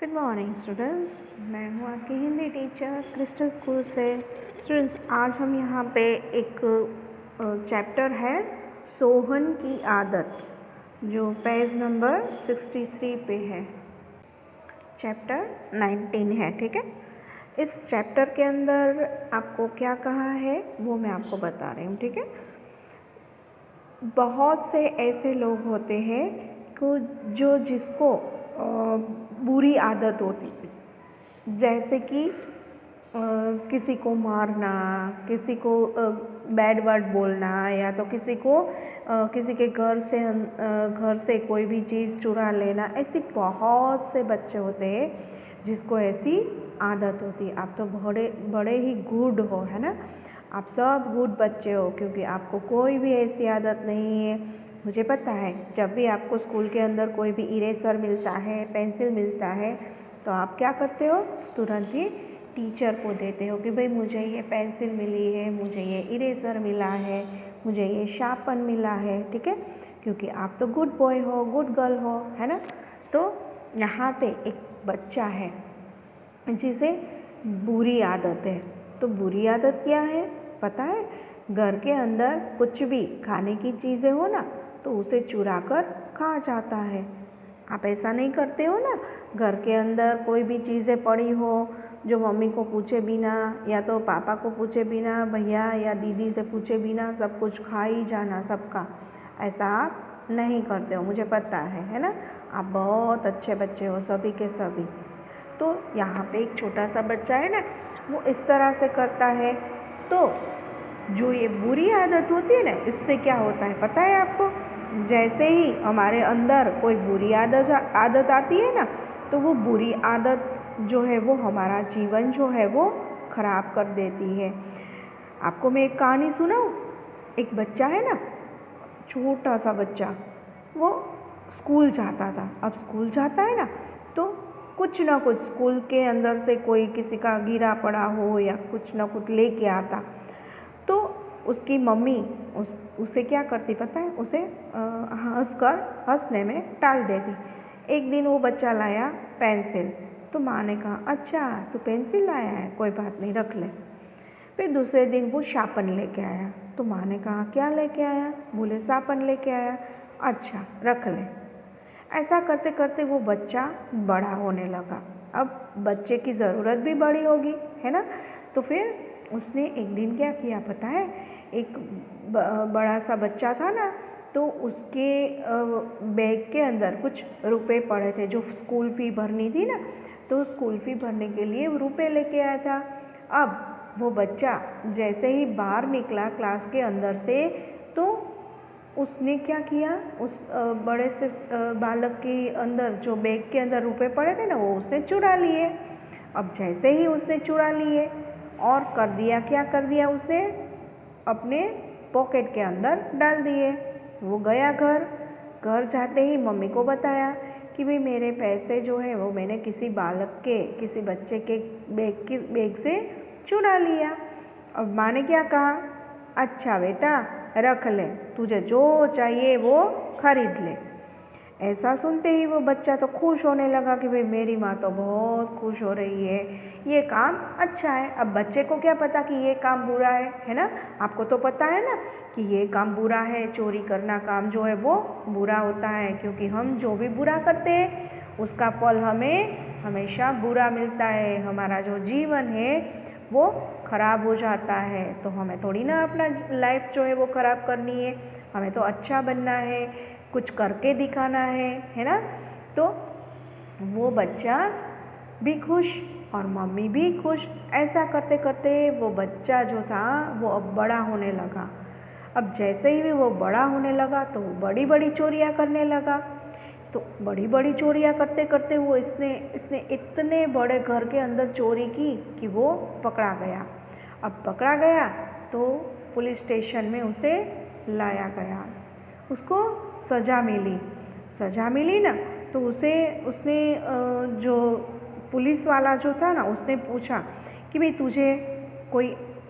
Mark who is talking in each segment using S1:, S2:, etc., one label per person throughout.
S1: Good morning students, मैं हूँ आपकी हिंदी टीचर क्रिस्टल स्कूल से। स्टूडेंट्स, आज हम यहाँ पे एक चैप्टर है सोहन की आदत, जो पेज नंबर 63 पे है। चैप्टर 19 है, ठीक है। इस चैप्टर के अंदर आपको क्या कहा है वो मैं आपको बता रही हूँ, ठीक है। बहुत से ऐसे लोग होते हैं जो जिसको बुरी आदत होती है, जैसे कि किसी को मारना, किसी को बैड वर्ड बोलना, या तो किसी को किसी के घर से कोई भी चीज़ चुरा लेना। ऐसी बहुत से बच्चे होते हैं जिसको ऐसी आदत होती है। आप तो बड़े बड़े ही गुड हो, है ना। आप सब गुड बच्चे हो, क्योंकि आपको कोई भी ऐसी आदत नहीं है। मुझे पता है, जब भी आपको स्कूल के अंदर कोई भी इरेजर मिलता है, पेंसिल मिलता है, तो आप क्या करते हो, तुरंत ही टीचर को देते हो कि भाई मुझे ये पेंसिल मिली है, मुझे ये इरेजर मिला है, मुझे ये शार्पन मिला है, ठीक है। क्योंकि आप तो गुड बॉय हो, गुड गर्ल हो, है ना। तो यहाँ पे एक बच्चा है जिसे बुरी आदत है। तो बुरी आदत क्या है पता है? घर के अंदर कुछ भी खाने की चीज़ें हो ना, तो उसे चुरा कर खा जाता है। आप ऐसा नहीं करते हो ना? घर के अंदर कोई भी चीज़ें पड़ी हो जो मम्मी को पूछे बिना, या तो पापा को पूछे बिना, भैया या दीदी से पूछे बिना सब कुछ खा ही जाना सबका। ऐसा आप नहीं करते हो, मुझे पता है ना। आप बहुत अच्छे बच्चे हो, सभी के सभी। तो यहाँ पे एक छोटा सा बच्चा है ना, वो इस तरह से करता है। तो जो ये बुरी आदत होती है ना, इससे क्या होता है पता है आपको? जैसे ही हमारे अंदर कोई बुरी आदत आती है ना, तो वो बुरी आदत जो है वो हमारा जीवन जो है वो खराब कर देती है। आपको मैं एक कहानी सुनाऊं। एक बच्चा है ना, छोटा सा बच्चा, वो स्कूल जाता था। अब स्कूल जाता है ना, तो कुछ ना कुछ स्कूल के अंदर से कोई किसी का गिरा पड़ा हो या कुछ ना कुछ लेके आता, तो उसकी मम्मी उसे क्या करती पता है? उसे हंसने में टाल देती। एक दिन वो बच्चा लाया पेंसिल, तो माँ ने कहा अच्छा तू पेंसिल लाया है, कोई बात नहीं रख ले। फिर दूसरे दिन वो शार्पन लेके आया, तो माँ ने कहा क्या लेके आया? बोले शार्पन लेके आया। अच्छा रख ले। ऐसा करते करते वो बच्चा बड़ा होने लगा। अब बच्चे की ज़रूरत भी बड़ी होगी, है ना। तो फिर उसने एक दिन क्या किया पता है? एक बड़ा सा बच्चा था ना, तो उसके बैग के अंदर कुछ रुपए पड़े थे, जो स्कूल फ़ी भरनी थी ना, तो स्कूल फ़ी भरने के लिए रुपए लेके आया था। अब वो बच्चा जैसे ही बाहर निकला क्लास के अंदर से, तो उसने क्या किया, उस बड़े से बालक के अंदर जो बैग के अंदर रुपए पड़े थे ना, वो उसने चुरा लिए। अब जैसे ही उसने चुरा लिए, और कर दिया क्या कर दिया उसने, अपने पॉकेट के अंदर डाल दिए। वो गया घर जाते ही मम्मी को बताया कि भाई मेरे पैसे जो है वो मैंने किसी बच्चे के बैग से चुरा लिया। अब माँ ने क्या कहा, अच्छा बेटा रख ले, तुझे जो चाहिए वो खरीद ले। ऐसा सुनते ही वो बच्चा तो खुश होने लगा कि भाई मेरी माँ तो बहुत खुश हो रही है, ये काम अच्छा है। अब बच्चे को क्या पता कि ये काम बुरा है ना। आपको तो पता है ना कि ये काम बुरा है, चोरी करना काम जो है वो बुरा होता है, क्योंकि हम जो भी बुरा करते हैं उसका फल हमें हमेशा बुरा मिलता है। हमारा जो जीवन है वो ख़राब हो जाता है। तो हमें थोड़ी ना अपना लाइफ जो है वो ख़राब करनी है, हमें तो अच्छा बनना है, कुछ करके दिखाना है ना। तो वो बच्चा भी खुश और मम्मी भी खुश। ऐसा करते करते वो बच्चा जो था वो अब बड़ा होने लगा। अब जैसे ही वो बड़ा होने लगा, तो वो बड़ी बड़ी चोरियाँ करने लगा। तो बड़ी बड़ी चोरियाँ करते करते वो इसने इतने बड़े घर के अंदर चोरी की कि वो पकड़ा गया। अब पकड़ा गया तो पुलिस स्टेशन में उसे लाया गया। उसको सज़ा मिली ना, तो उसने जो पुलिस वाला जो था ना, उसने पूछा कि भाई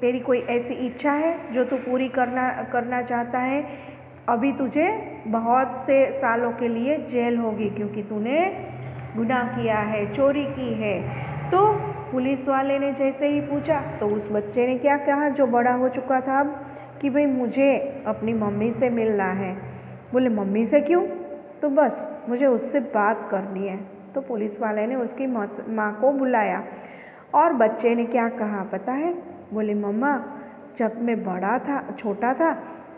S1: तेरी कोई ऐसी इच्छा है जो तू पूरी करना चाहता है? अभी तुझे बहुत से सालों के लिए जेल होगी, क्योंकि तूने गुनाह किया है, चोरी की है। तो पुलिस वाले ने जैसे ही पूछा तो उस बच्चे ने क्या कहा, जो बड़ा हो चुका था अब, कि भाई मुझे अपनी मम्मी से मिलना है। बोले मम्मी से क्यों? तो बस मुझे उससे बात करनी है। तो पुलिस वाले ने उसकी माँ को बुलाया और बच्चे ने क्या कहा पता है? बोले मम्मा, जब मैं बड़ा था, छोटा था,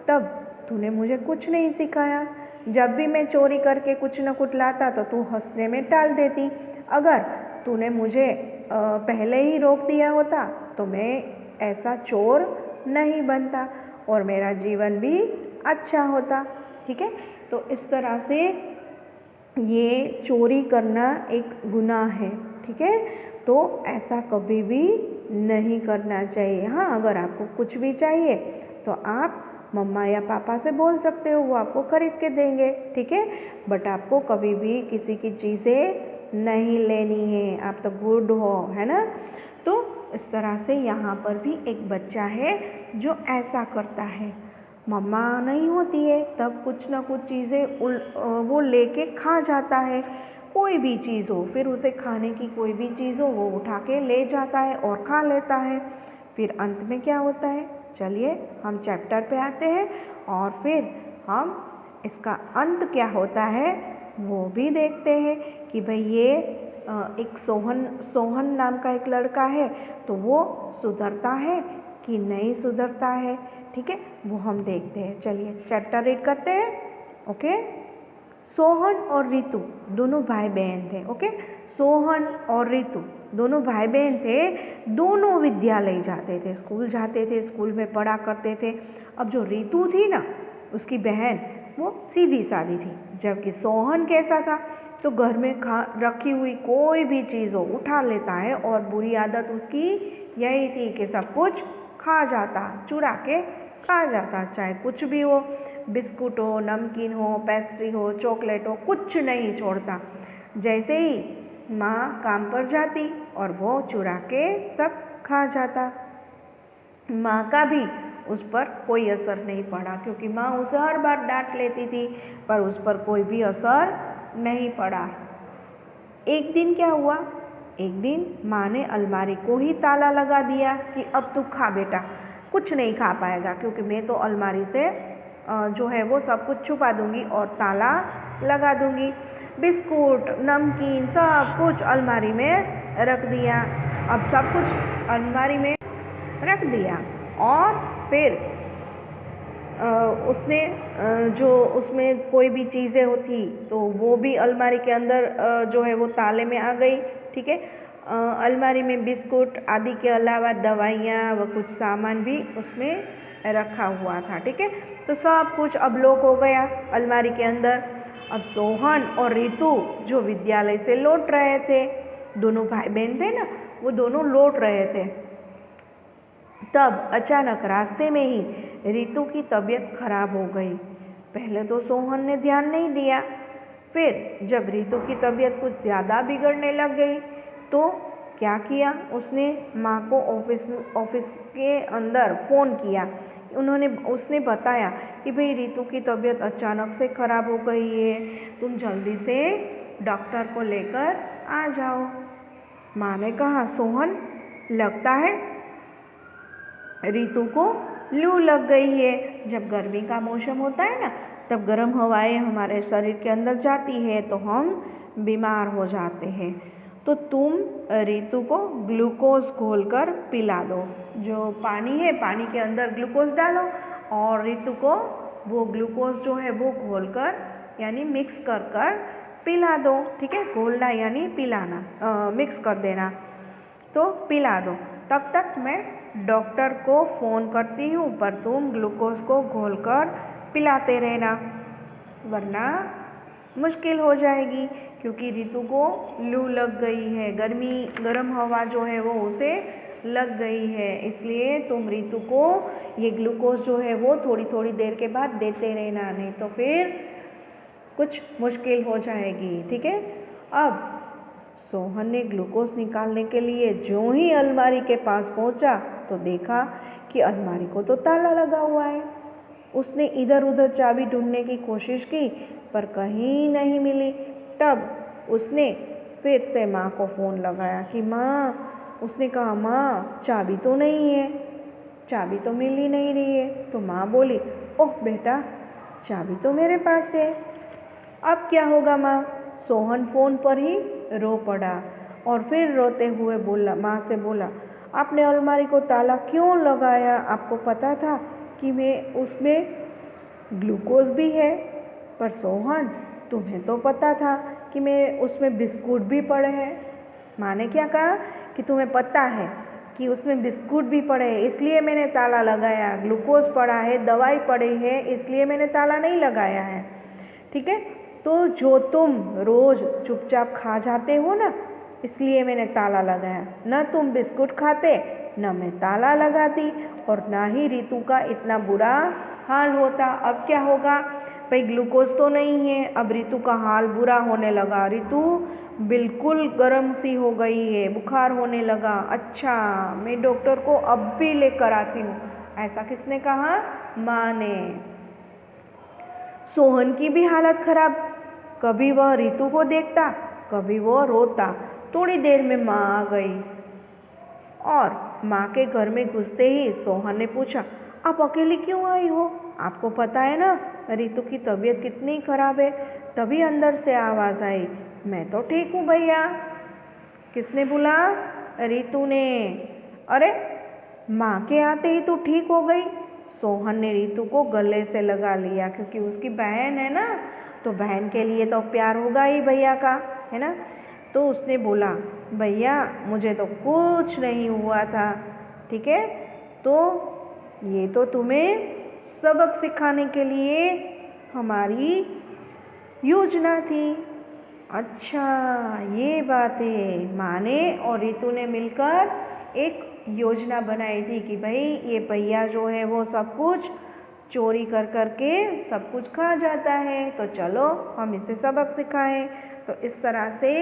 S1: तब तूने मुझे कुछ नहीं सिखाया। जब भी मैं चोरी करके कुछ न कुछ लाता तो तू हंसने में टाल देती। अगर तूने मुझे पहले ही रोक दिया होता तो मैं ऐसा चोर नहीं बनता और मेरा जीवन भी अच्छा होता। ठीक है, तो इस तरह से ये चोरी करना एक गुनाह है। ठीक है, तो ऐसा कभी भी नहीं करना चाहिए। हाँ, अगर आपको कुछ भी चाहिए तो आप मम्मा या पापा से बोल सकते हो, वो आपको खरीद के देंगे। ठीक है, बट आपको कभी भी किसी की चीज़ें नहीं लेनी है। आप तो गुड हो, है ना। तो इस तरह से यहाँ पर भी एक बच्चा है जो ऐसा करता है। मम्मा नहीं होती है तब कुछ ना कुछ चीज़ें वो लेके खा जाता है। कोई भी चीज़ हो, फिर उसे खाने की कोई भी चीज़ हो, वो उठा के ले जाता है और खा लेता है। फिर अंत में क्या होता है, चलिए हम चैप्टर पे आते हैं और फिर हम इसका अंत क्या होता है वो भी देखते हैं कि भाई ये एक सोहन नाम का एक लड़का है, तो वो सुधरता है कि नहीं सुधरता है। ठीक है, वो हम देखते हैं। चलिए चैप्टर रीड करते हैं। ओके, सोहन और रितु दोनों भाई बहन थे। ओके, सोहन और रितु दोनों भाई बहन थे। दोनों विद्यालय जाते थे, स्कूल जाते थे, स्कूल में पढ़ा करते थे। अब जो रितु थी ना, उसकी बहन, वो सीधी सादी थी, जबकि सोहन कैसा था, तो घर में रखी हुई कोई भी चीज़ हो उठा लेता है और बुरी आदत उसकी यही थी कि सब कुछ खा जाता, चुरा के खा जाता, चाहे कुछ भी हो, बिस्कुट हो, नमकीन हो, पेस्ट्री हो, चॉकलेट हो, कुछ नहीं छोड़ता। जैसे ही माँ काम पर जाती और वो चुरा के सब खा जाता। माँ का भी उस पर कोई असर नहीं पड़ा, क्योंकि माँ उसे हर बार डांट लेती थी, पर उस पर कोई भी असर नहीं पड़ा। एक दिन क्या हुआ, एक दिन माँ ने अलमारी को ही ताला लगा दिया कि अब तू खा बेटा, कुछ नहीं खा पाएगा, क्योंकि मैं तो अलमारी से जो है वो सब कुछ छुपा दूंगी और ताला लगा दूंगी। बिस्कुट, नमकीन, सब कुछ अलमारी में रख दिया। अब सब कुछ अलमारी में रख दिया और फिर उसने जो उसमें कोई भी चीज़ें होती तो वो भी अलमारी के अंदर जो है वो ताले में आ गई। ठीक है, अलमारी में बिस्कुट आदि के अलावा दवाइयाँ व कुछ सामान भी उसमें रखा हुआ था। ठीक है, तो सब कुछ अब लॉक हो गया अलमारी के अंदर। अब सोहन और रितु जो विद्यालय से लौट रहे थे, दोनों भाई बहन थे ना, वो दोनों लौट रहे थे। तब अचानक रास्ते में ही रितु की तबीयत खराब हो गई। पहले तो सोहन ने ध्यान नहीं दिया, फिर जब रितु की तबीयत कुछ ज़्यादा बिगड़ने लग गई तो क्या किया, उसने माँ को ऑफिस के अंदर फ़ोन किया। उसने बताया कि भाई रितु की तबीयत अचानक से खराब हो गई है, तुम जल्दी से डॉक्टर को लेकर आ जाओ। माँ ने कहा, सोहन, लगता है रितु को लू लग गई है। जब गर्मी का मौसम होता है ना, तब गर्म हवाएं हमारे शरीर के अंदर जाती है तो हम बीमार हो जाते हैं। तो तुम रितु को ग्लूकोज घोलकर पिला दो। जो पानी है, पानी के अंदर ग्लूकोज डालो और रितु को वो ग्लूकोज जो है वो घोलकर यानी मिक्स कर कर पिला दो। ठीक है, घोलना यानी पिलाना, मिक्स कर देना, तो पिला दो। तब तक मैं डॉक्टर को फ़ोन करती हूँ, पर तुम ग्लूकोज को घोलकर पिलाते रहना, वरना मुश्किल हो जाएगी, क्योंकि रितु को लू लग गई है, गर्म हवा जो है वो उसे लग गई है। इसलिए तुम रितु को ये ग्लूकोज जो है वो थोड़ी थोड़ी देर के बाद देते रहना, नहीं तो फिर कुछ मुश्किल हो जाएगी। ठीक है, अब सोहन ने ग्लूकोज निकालने के लिए जो ही अलमारी के पास पहुंचा तो देखा कि अलमारी को तो ताला लगा हुआ है। उसने इधर उधर चाबी ढूंढने की कोशिश की पर कहीं नहीं मिली। तब उसने फिर से माँ को फ़ोन लगाया कि माँ, उसने कहा माँ चाबी तो नहीं है, चाबी तो मिल ही नहीं रही है। तो माँ बोली ओह बेटा, चाबी तो मेरे पास है। अब क्या होगा माँ? सोहन फ़ोन पर ही रो पड़ा और फिर रोते हुए बोला, माँ से बोला, आपने अलमारी को ताला क्यों लगाया? आपको पता था कि मैं उसमें ग्लूकोज भी है। पर सोहन, तुम्हें तो पता था कि मैं उसमें बिस्कुट भी पड़े हैं। माँ ने क्या कहा कि तुम्हें पता है कि उसमें बिस्कुट भी पड़े हैं इसलिए मैंने ताला लगाया, ग्लूकोज पड़ा है, दवाई पड़ी है इसलिए मैंने ताला नहीं लगाया है। ठीक है, तो जो तुम रोज़ चुपचाप खा जाते हो ना, इसलिए मैंने ताला लगाया। न तुम बिस्कुट खाते, न मैं ताला लगाती, और ना ही रितु का इतना बुरा हाल होता। अब क्या होगा भाई, ग्लूकोज तो नहीं है। अब रितु का हाल बुरा होने लगा। रितु बिल्कुल गर्म सी हो गई है, बुखार होने लगा। अच्छा, मैं डॉक्टर को अब भी लेकर आती हूँ। ऐसा किसने कहा? माँ ने। सोहन की भी हालत खराब। कभी वह रितु को देखता, कभी वह रोता। थोड़ी देर में माँ आ गई और माँ के घर में घुसते ही सोहन ने पूछा, आप अकेली क्यों आई हो? आपको पता है ना रितु की तबीयत कितनी खराब है। तभी अंदर से आवाज़ आई, मैं तो ठीक हूँ भैया। किसने बोला? रितु ने। अरे, माँ के आते ही तो ठीक हो गई। सोहन ने रितु को गले से लगा लिया, क्योंकि उसकी बहन है ना, तो बहन के लिए तो प्यार होगा ही भैया का, है ना। तो उसने बोला, भैया मुझे तो कुछ नहीं हुआ था, ठीक है, तो ये तो तुम्हें सबक सिखाने के लिए हमारी योजना थी। अच्छा, ये बात है। माँ ने और रितु ने मिलकर एक योजना बनाई थी कि भाई ये भैया जो है वो सब कुछ चोरी कर कर के सब कुछ खा जाता है, तो चलो हम इसे सबक सिखाएं। तो इस तरह से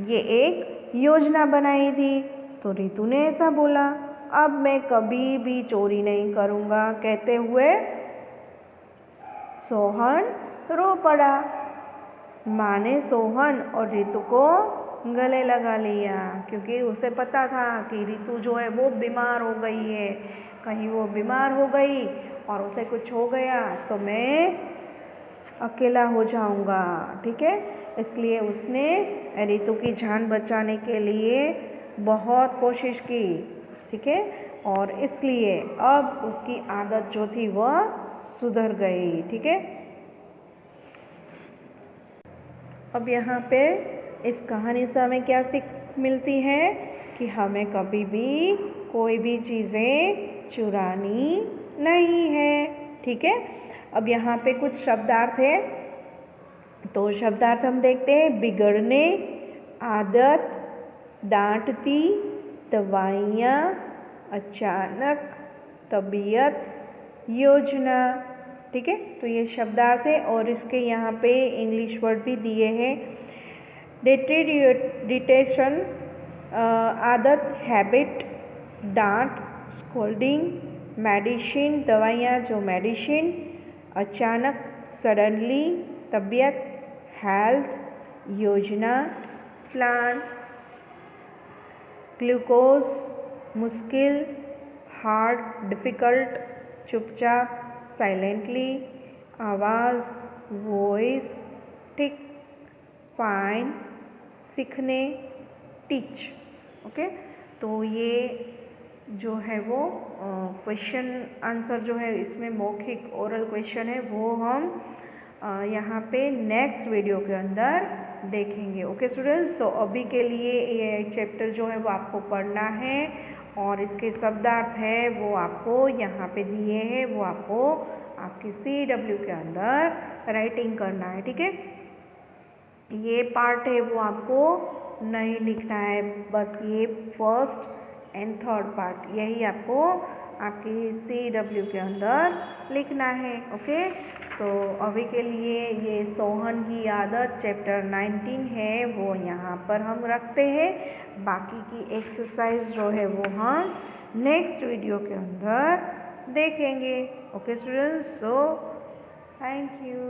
S1: ये एक योजना बनाई थी। तो रितु ने ऐसा बोला, अब मैं कभी भी चोरी नहीं करूँगा, कहते हुए सोहन रो पड़ा। माँ ने सोहन और रितु को गले लगा लिया, क्योंकि उसे पता था कि रितु जो है वो बीमार हो गई है। कहीं वो बीमार हो गई और उसे कुछ हो गया तो मैं अकेला हो जाऊंगा, ठीक है। इसलिए उसने रितु की जान बचाने के लिए बहुत कोशिश की, ठीक है, और इसलिए अब उसकी आदत जो थी वह सुधर गई, ठीक है। अब यहाँ पे इस कहानी से हमें क्या सीख मिलती है कि हमें कभी भी कोई भी चीज़ें चुरानी नहीं है, ठीक है। अब यहाँ पे कुछ शब्दार्थ है, तो शब्दार्थ हम देखते हैं। बिगड़ने, आदत, डांटती, दवाइयाँ, अचानक, तबीयत, योजना, ठीक है। तो ये शब्दार्थ है और इसके यहाँ पे इंग्लिश वर्ड भी दिए हैं। डिटेशन, आदत, हैबिट, डांट, स्कोल्डिंग, मेडिसिन, दवाइयाँ जो मेडिसिन, अचानक, सडनली, तबीयत, हेल्थ, योजना, प्लान, ग्लूकोज, मुश्किल, हार्ड, डिफ़िकल्ट, चुपचाप, साइलेंटली, आवाज़, वॉइस, ठीक, फाइन, सीखने, टीच, ओके। तो ये जो है वो क्वेश्चन आंसर जो है इसमें मौखिक ओरल क्वेश्चन है, वो हम यहाँ पे नेक्स्ट वीडियो के अंदर देखेंगे, ओके स्टूडेंट्स। तो अभी के लिए ये चैप्टर जो है वो आपको पढ़ना है और इसके शब्दार्थ है वो आपको यहाँ पे दिए हैं, वो आपको आपकी CW के अंदर राइटिंग करना है, ठीक है। ये पार्ट है वो आपको नहीं लिखना है, बस ये फर्स्ट एंड थर्ड पार्ट यही आपको आपकी CW के अंदर लिखना है, ओके। तो अभी के लिए ये सोहन की आदत चैप्टर 19 है वो यहाँ पर हम रखते हैं। बाकी की एक्सरसाइज जो है वो हम नेक्स्ट वीडियो के अंदर देखेंगे, okay students. So thank you.